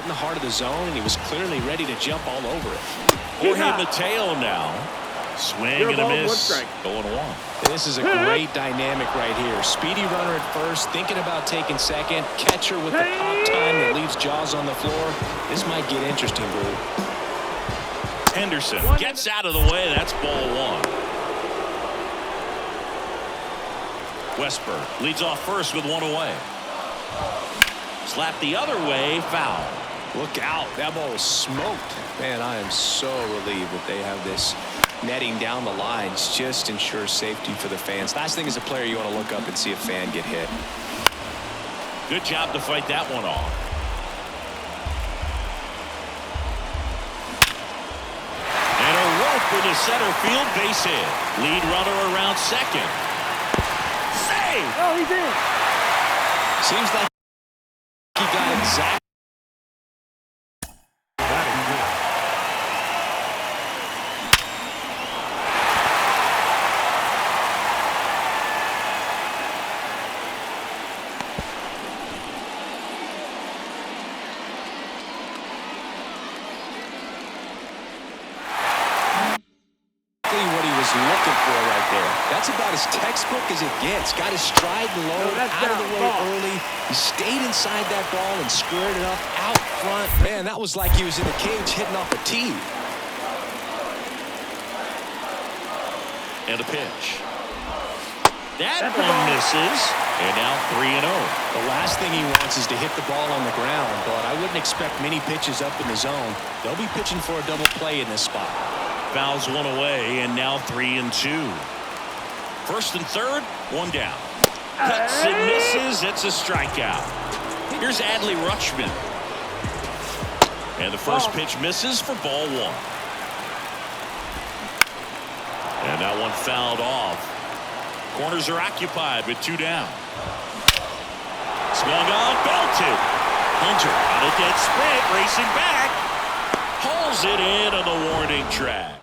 the heart of the zone, and he was clearly ready to jump all over it. Jorge Mateo now. Swing and a miss. Going one. This is a great dynamic right here. Speedy runner at first, thinking about taking second. Catcher with the pop time that leaves Jaws on the floor. This might get interesting, Boo. Henderson gets out of the way. That's ball one. Westberg leads off first with one away. Slap the other way, foul. Look out. That ball was smoked. Man, I am so relieved that they have this netting down the lines. Just ensures safety for the fans. Last thing as a player, you want to look up and see a fan get hit. Good job to fight that one off. And a rope into center field, base hit. Lead runner around second. Save! Oh, he did. Seems like he got exactly. Looking for right there. That's about as textbook as it gets. Got his stride low, out of the way early. He stayed inside that ball and squared it up out front. Man, that was like he was in the cage hitting off a tee. And a pitch. That one misses. And now 3-0. The last thing he wants is to hit the ball on the ground, but I wouldn't expect many pitches up in the zone. They'll be pitching for a double play in this spot. Fouls one away, and now 3-2. First and third, one down. Cuts and misses. It's a strikeout. Here's Adley Rutschman. And the first pitch misses for ball one. And that one fouled off. Corners are occupied with two down. Swung on, belted. Hunter on a dead sprint, racing back. Hauls it in on the warning track.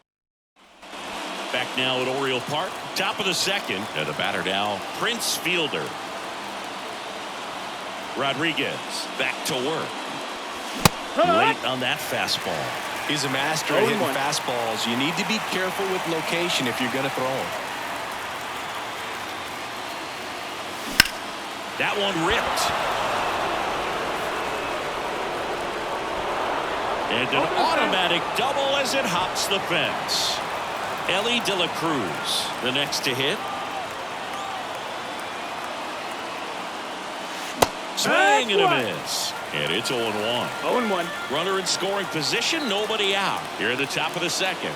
Back now at Oriole Park, top of the second. And the batter now, Prince Fielder. Rodriguez back to work. Late on that fastball. He's a master at hitting fastballs. You need to be careful with location if you're going to throw them. That one ripped. And an automatic double as it hops the fence. Ellie De La Cruz, the next to hit. Swing and a miss. And it's 0-1. 0-1. Runner in scoring position, nobody out. Here at the top of the second.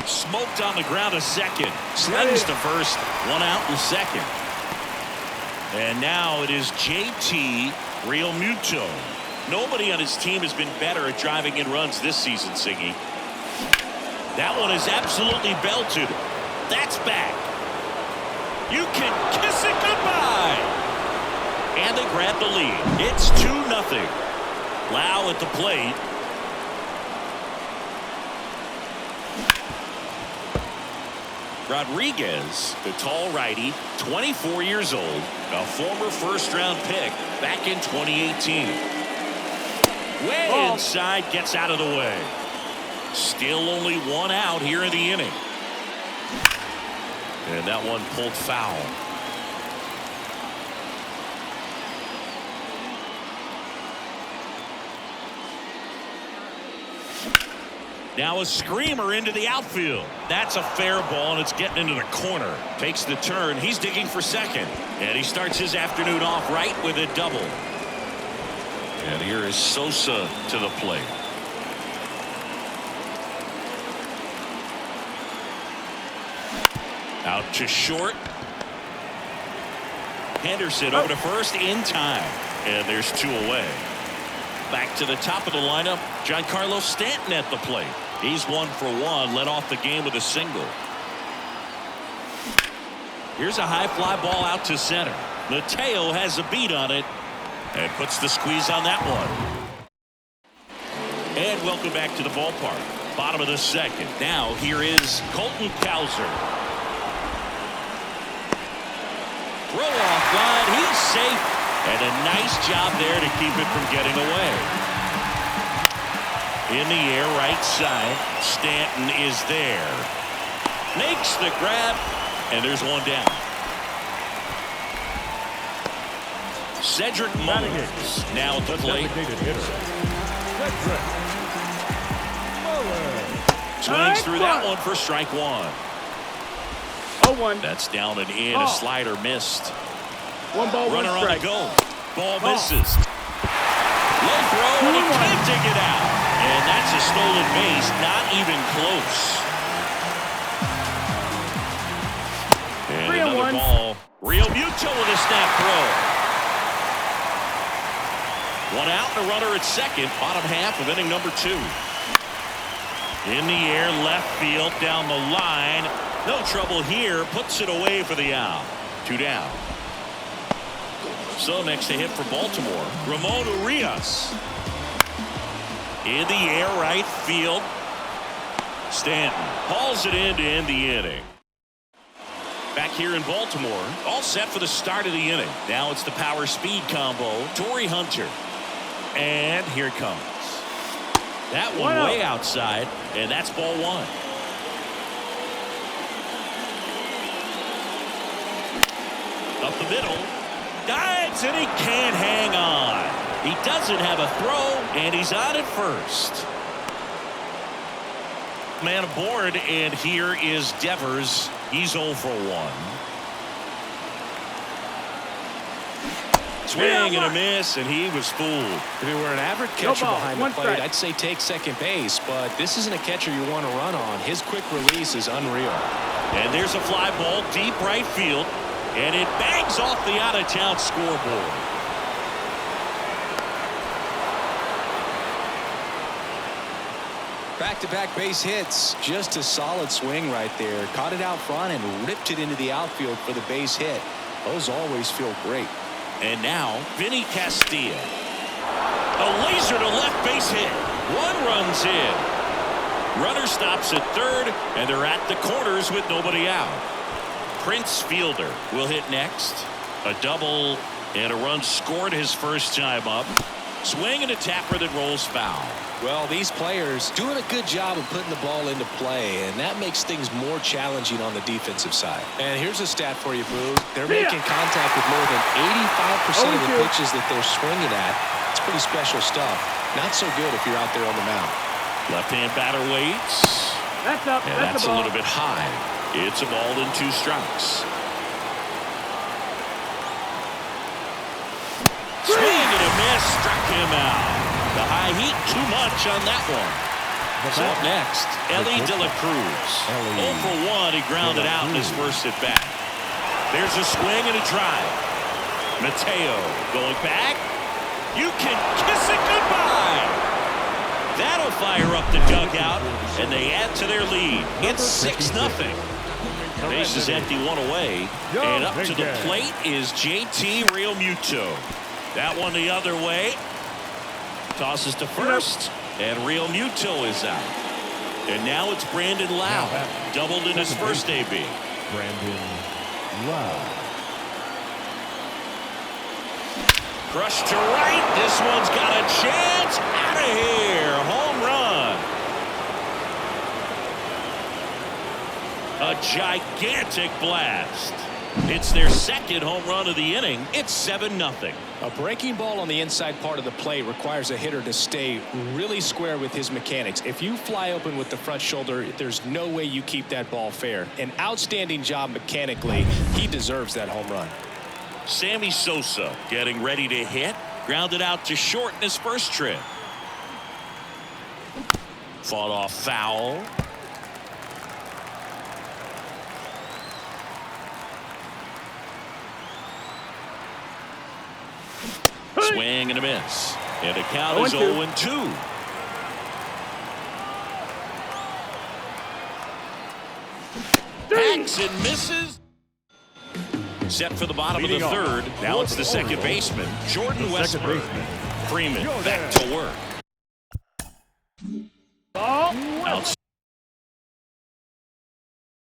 Smoked on the ground a second. Slings to first. One out in second. And now it is JT Realmuto. Nobody on his team has been better at driving in runs this season, Siggy. That one is absolutely belted. That's back. You can kiss it goodbye. And they grab the lead. It's 2-0. Lau at the plate. Rodriguez, the tall righty, 24 years old, a former first-round pick back in 2018. Way inside, gets out of the way. Still only one out here in the inning. And that one pulled foul. Now a screamer into the outfield. That's a fair ball, and it's getting into the corner. Takes the turn. He's digging for second. And he starts his afternoon off right with a double. And here is Sosa to the plate. Out to short. Henderson over to first in time. And there's two away. Back to the top of the lineup, Giancarlo Stanton at the plate. He's 1 for 1, led off the game with a single. Here's a high fly ball out to center. Mateo has a beat on it and puts the squeeze on that one. And welcome back to the ballpark. Bottom of the second. Now here is Colton Cowser. Throw off line. He's safe. And a nice job there to keep it from getting away. In the air, right side. Stanton is there. Makes the grab, and there's one down. Cedric Mullins now at the plate. Swings through that one for strike one. 0-1. That's down and in. A slider missed. One ball, runner one on strike. the go. Ball misses. Low throw, and he can't dig it out. And that's a stolen base. Not even close. And another ball. Real Muto with a snap throw. One out and a runner at second. Bottom half of inning number 2. In the air, left field, down the line. No trouble here. Puts it away for the out. 2 down. So next to hit for Baltimore, Ramon Urias. In the air, right field. Stanton hauls it in to end the inning. Back here in Baltimore, all set for the start of the inning. Now it's the power speed combo. Torrey Hunter. And here it comes. That one way outside, and that's ball 1. Up the middle. Dives, and he can't hang on. He doesn't have a throw, and he's on at first. Man aboard, and here is Devers. He's 0 for 1. Swing and a miss, and he was fooled. If he were an average catcher behind the plate, I'd say take second base, but this isn't a catcher you want to run on. His quick release is unreal. And there's a fly ball deep right field, and it bangs off the out-of-town scoreboard. Back-to-back base hits. Just a solid swing right there. Caught it out front and ripped it into the outfield for the base hit. Those always feel great. And now, Vinny Castilla. A laser to left base hit. 1 runs in. Runner stops at third, and they're at the corners with nobody out. Prince Fielder will hit next. A double and a run scored his first time up. Swing and a tapper that rolls foul. Well, these players doing a good job of putting the ball into play, and that makes things more challenging on the defensive side. And here's a stat for you, Boo. They're making contact with more than 85% of the pitches that they're swinging at. It's pretty special stuff. Not so good if you're out there on the mound. Left-hand batter waits. That's up. And that's a little bit high. It's a ball and 2 strikes. Swing and a miss. Struck him out. The high heat, too much on that one. So up next, Ellie De La Cruz. 0 for 1. He grounded out in his first at bat. There's a swing and a drive. Mateo going back. You can kiss it goodbye. That'll fire up the dugout, and they add to their lead. It's 6-0. Base is empty, 1 away. And up to the plate is JT Realmuto. That one the other way. Tosses to first, and Realmuto is out. And now it's Brandon Lau. Doubled in his first AB. Brandon Lau. Crushed to right. This one's got a chance. Out of here. Home run. A gigantic blast. It's their second home run of the inning. It's 7-0. A breaking ball on the inside part of the plate requires a hitter to stay really square with his mechanics. If you fly open with the front shoulder, there's no way you keep that ball fair. An outstanding job mechanically. He deserves that home run. Sammy Sosa getting ready to hit. Grounded out to short in his first trip. Fought off foul. Swing and a miss. And the count is 0-2. Hacks and misses. Set for the bottom of the third. Now it's the second baseman, Jordan Westburg. Freeman back to work. Outside.